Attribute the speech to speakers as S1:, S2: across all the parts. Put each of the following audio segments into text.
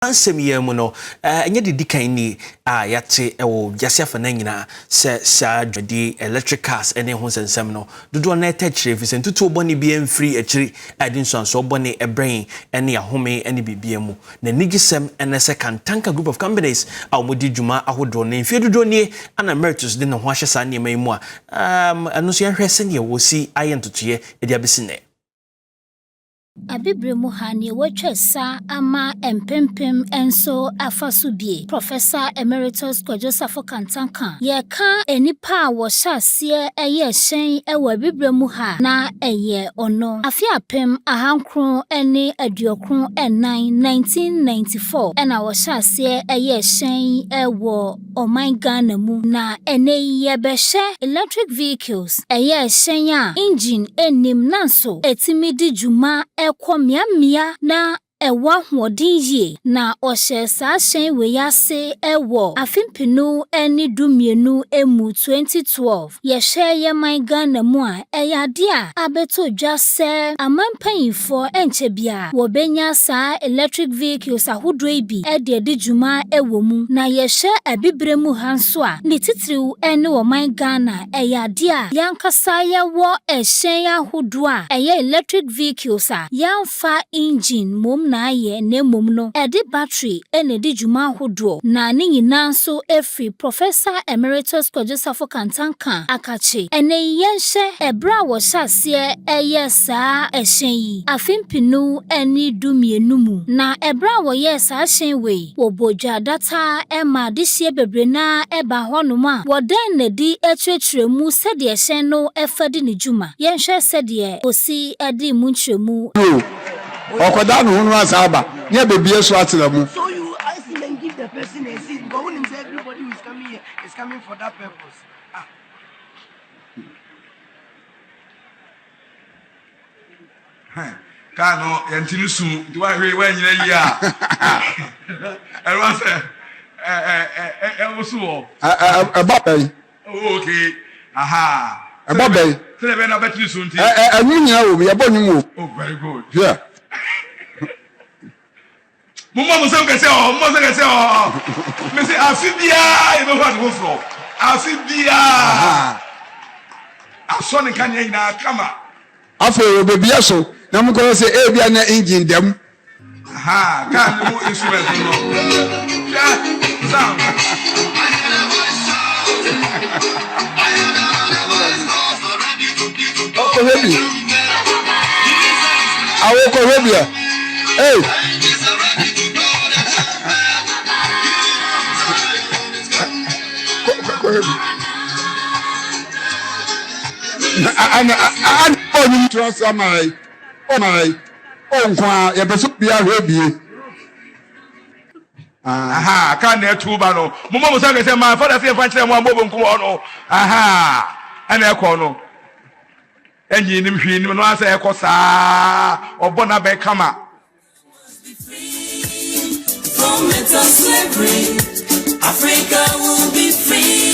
S1: Ansemi no enye de dikan ni yate ewo yase afa na nyina se dwedi electric cars ene ho sensem no dodo na etachire fi sentutu oboni bi emfiri achiri adi nso oboni ebrain ene ahome ene bibia mu na nigisem ene se Kantanka group of companies awmodi dwuma ahodo na mfie dodo nie ana emeritus de no ho ahye sa ne mai mu eno so yehwese ne wosi ayentotoye edi abesine
S2: Abibre muhani wachesa ama empempem enso afasubie. Professor Emeritus Safo Kantanka. Yeka enipa washasie eye shen ewe abibre muha na eye ono. Afia pem ahankron eni aduokron enai 1994. Ena washasie eye shen ewo oman Ghana mu na ene yebeshe electric vehicles. Eye shen ya engine enim nanso etimidi juma Mia na ewa hodin ye na ohye sa hyen we yase ewo afimpinu eni dumienu emu 2012 ye hye ye man Ghana mu a eyade a abeto dwase amampanyifo enchebia wo benya sa electric vehicles ahodo bi ede de dwuma ewo mu na ye hye abibre mu hanso a ne titiriw eni wo man Ghana eyade a yankasa ye wo ehyen ahodo a eye electric vehicles a yamfa engine mom na ye ne mom no edi battery ene di juma hodo na ne nyina so efri Professor Emeritus Safo Kantanka akachi ene yenhye ebra wo hyase eye saa ehyen yi afimpinu eni dumienu mu na ebra wo ye saa hyen we wo bodwa data ema de hye bebre na eba honom a wodan na di etwetweremu sede ehyen no efadi ne juma yenhye sede osi edi mu ntremu
S3: Okoda no hunu asaba ne bebie so atelamu.
S4: So you ask him and give the person a seat because when he says everybody who is coming here is coming for that purpose.
S5: Kano yantini su duwa we nyina yi a. Everyone say ewoso.
S3: Ababai.
S5: Okay. Aha.
S3: Ababai.
S5: Tell me na betini su nti.
S3: Anyunya wo ye bonyum wo.
S5: Oh, very good.
S3: Yeah.
S5: Mama mo se se o. Me say afibia e be what go from. Afibia. Aso ne kan nyina kama.
S3: Afo bebia so na mo ko say e bia na engine dem.
S5: Aha, kan mo instrument no. Yeah. Sound.
S3: Oko hebi. Awo ko hebi. Hey. Ana only trust am I. Onkwa ye beso bia hwebie.
S5: Aha, kan na tuba no. Mo say ke say my father say fa kire mo ambo nko no. Aha, ana e ko no. Enyi nim hwi nim no asa e ko saa obona be kama.
S6: From mental slavery, Africa will be free.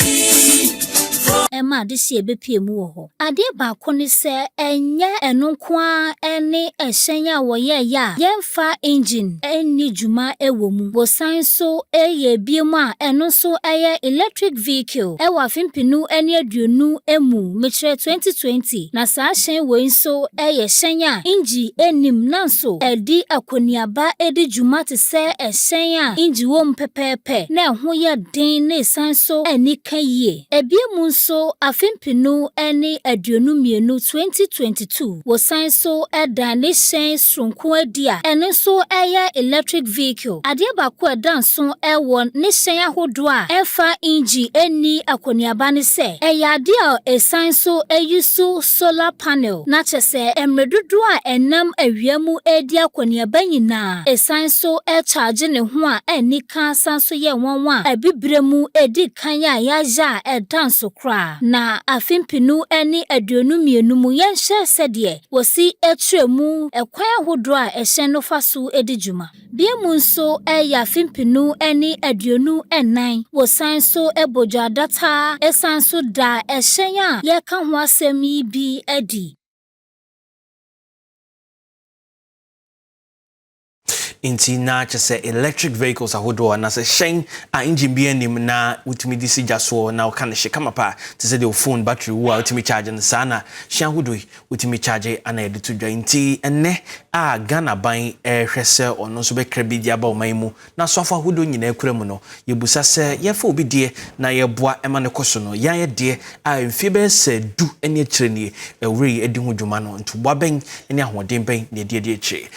S2: Emma this year be pie mu wo ho ade ba ko ni se enye enonkwa ene ehyen wo ye ya yemfa engine eni juma ewo mu wo san so eye biemu a eno so eye electric vehicle ewa afimpinu eni aduonu emu metre 2020 na sa hyen wo nso eye hyen a engine enim nanso edi akoniaba edi juma te se ehyen a engine wo mpepepe na ho ye den na san so eni kaye ebiemu so afimpinu eni aduonu mienu 2022 wo san so edan ne hyen sronko adia ene so eye electric vehicle ade ba ko edan so ewo ne hyen ahodo a efa engine eni akoniaba ne se eye ade a esan so eyusu solar panel na chese emredudu a enam awiamu edi akoniaba nyina esan so e charge ne ho a eni kan san so ye wonwa abibremu edi kan ya yaja edan so kra na afimpinu eni aduonu mienu mu yenhye sede wosi etremu ekwan ahodo a ehyen no faso edijuma biemu nso eya afimpinu eni aduonu enan wosan so ebodwa data esan so da ehyen a ye ka ho asemi bi edi
S1: inti na kyese electric vehicles ahodo na se shen a engine bi anim na utumi di sija so na ka ne hye kama pa te se de phone battery wo a utumi charge ne sana hye ahodo utumi charge ana yede to dwa inti enne a Ghana ban hwese ono so be krabi dia ba oman mu na so afa ahodo nyina akura mu no yebusa se ye fa obi die na ye boa ema ne koso no yan ye die a mfie be se du ene akire nie ewuri edi ho dwuma no nto boa ben ene ahoden ben ne die die akire